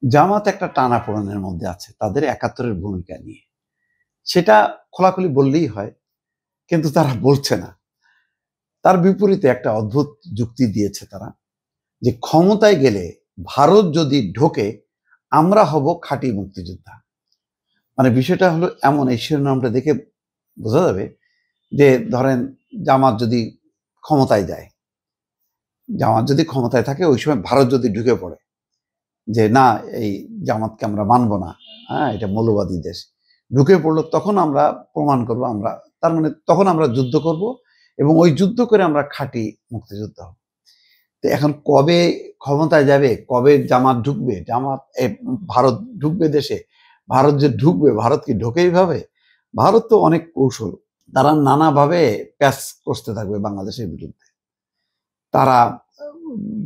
জামাত একটা টানাপোড়েনের মধ্যে আছে তাদের ৭১-এর ভূমিকা নিয়ে। সেটা খোলাখুলি বললেই হয়, কিন্তু তারা বলছে না। তার বিপরীতে একটা অদ্ভুত যুক্তি দিয়েছে তারা, যে ক্ষমতায় গেলে ভারত যদি ঢোকে আমরা হব খাঁটি মুক্তিযোদ্ধা। মানে বিষয়টা হলো এমন, এই শিরোনামটা দেখে বোঝা যাবে যে ধরেন জামাত যদি ক্ষমতায় যায়, জামাত যদি ক্ষমতায় থাকে ওই সময় ভারত যদি ঢুকে পড়ে যে না এই জামাতকে আমরা মানব না, হ্যাঁ এটা মৌলবাদী দেশ, ঢুকে পড়লো, তখন আমরা প্রমাণ করব আমরা, তার মানে তখন আমরা যুদ্ধ করব এবং ওই যুদ্ধ করে আমরা খাঁটি মুক্তিযোদ্ধা হব। তো এখন কবে ক্ষমতায় যাবে, কবে জামাত ঢুকবে, ভারত ঢুকবে দেশে, ভারত যে ঢুকবে, ভারত কি ঢোকেই ভাবে? ভারত তো অনেক কৌশল, তারা নানাভাবে প্যাচ করতে থাকবে বাংলাদেশের বিরুদ্ধে। তারা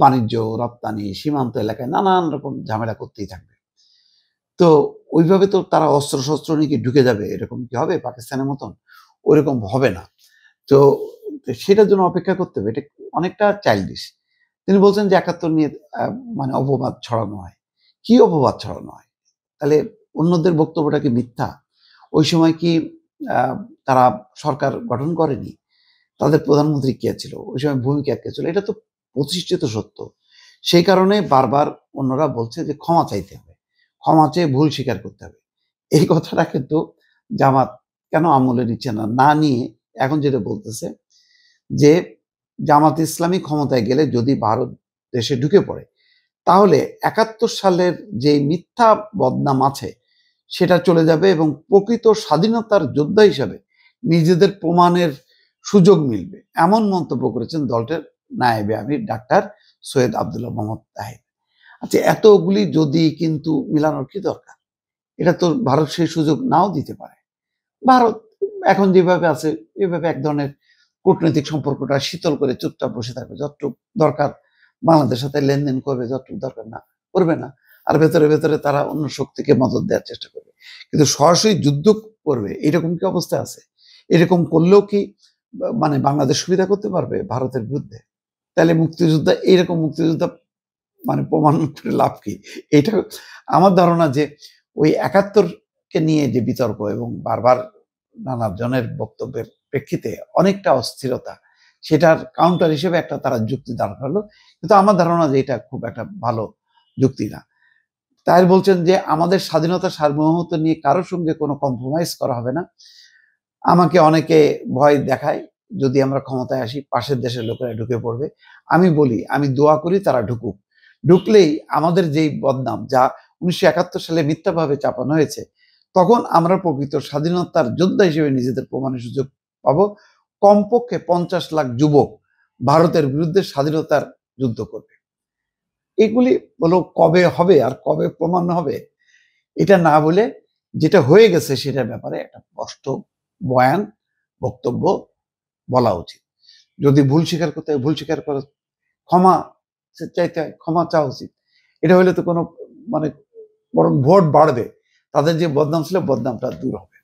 বাণিজ্য, রপ্তানি, সীমান্ত এলাকায় নানান রকম ঝামেলা করতেই থাকবে। তো ওইভাবে তো তারা অস্ত্র শস্ত্র নিয়ে ঢুকে যাবে, এরকম কি হবে পাকিস্তানের মতন? ওইরকম হবে না। তো সেটার জন্য অপেক্ষা করতে হবে, এটা অনেকটা চাইল্ডিশ। তিনি বলছেন যে ৭১ নিয়ে মানে অপবাদ ছড়ানো হয়। কি অপবাদ ছড়ানো হয়? তাহলে অন্যদের বক্তব্যটা কি মিথ্যা? ওই সময় কি তারা সরকার গঠন করেনি? তাদের প্রধানমন্ত্রী কে ছিল? ওই সময় ভূমিকা কে ছিল? এটা তো প্রতিষ্ঠিত সত্য। সেই কারণে বারবার অন্যরা বলছে যে ক্ষমা চাইতে হবে, ক্ষমা চেয়ে ভুল স্বীকার করতে হবে। এই কথাটা কিন্তু জামাত কেন আমলে নিচ্ছে না, না নিয়ে এখন যেটা বলতেছে যে জামাত ইসলামী ক্ষমতায় গেলে যদি ভারত দেশে ঢুকে পড়ে, তাহলে ৭১ সালের যে মিথ্যা বদনাম আছে সেটা চলে যাবে এবং প্রকৃত স্বাধীনতার যোদ্ধা হিসাবে নিজেদের প্রমাণের সুযোগ মিলবে, এমন মন্তব্য করেছেন দলটির নায়েবে আমির ডাক্তার সৈয়দ আব্দুল্লাহ মোহাম্মদ তাহের। আচ্ছা, এতগুলি যদি কিন্তু মিলানোর কি দরকার? এটা তো ভারত সেই সুযোগ নাও দিতে পারে। ভারত এখন যেভাবে আছে এভাবে এক ধরনের কূটনৈতিক সম্পর্কটা শীতল করে চুপচাপ বসে থাকবে, যতটুকু দরকার বাংলাদেশের সাথে লেনদেন করবে, যতটুকু দরকার না করবে না। আর ভেতরে ভেতরে তারা অন্য শক্তিকে মদত দেওয়ার চেষ্টা করবে, কিন্তু সরাসরি যুদ্ধ করবে এরকম কি অবস্থা আছে? এরকম করলেও কি মানে বাংলাদেশ সুবিধা করতে পারবে ভারতের বিরুদ্ধে? তাহলে মুক্তিযোদ্ধা, এইরকম মুক্তিযোদ্ধা মানে প্রমাণ করে লাভ কি? এটা আমার ধারণা যে ওই ৭১-কে নিয়ে যে বিতর্ক এবং বারবার নানা জনের বক্তব্যের প্রেক্ষিতে অনেকটা অস্থিরতা, সেটার কাউন্টার হিসেবে একটা তারা যুক্তি দাঁড় করালো, কিন্তু আমার ধারণা যে এটা খুব একটা ভালো যুক্তি না। তাই বলছেন যে আমাদের স্বাধীনতা সার্বভৌমত্ব নিয়ে কারোর সঙ্গে কোনো কম্প্রোমাইজ করা হবে না। আমাকে অনেকে ভয় দেখায়, যদি আমরা ক্ষমতায় আসি পাশের দেশের লোকেরা ঢুকে পড়বে। আমি বলি, আমি দোয়া করি তারা ঢুকুক। ঢুকলেই আমাদের যেই বদনাম, যা ১৯৭১ সালে মিথ্যাভাবে চাপানো হয়েছে, তখন আমরা প্রকৃত স্বাধীনতার যোদ্ধা হিসেবে নিজেদের প্রমাণের সুযোগ পাবো। কমপক্ষে ৫০ লাখ যুবক ভারতের বিরুদ্ধে স্বাধীনতার যুদ্ধ করবে। এগুলি হলো কবে হবে আর কবে প্রমাণ হবে এটা না বলে, যেটা হয়ে গেছে সেটার ব্যাপারে একটা স্পষ্ট বয়ান, বক্তব্য বলা উচিত। যদি ভুল স্বীকার করতে হয় ভুল স্বীকার করা, ক্ষমা চাইতে হয় ক্ষমা চাওয়া উচিত। এটা হলে তো কোনো মানে বরং ভোট বাড়বে, তাদের যে বদনাম ছিল বদনামটা দূর হবে।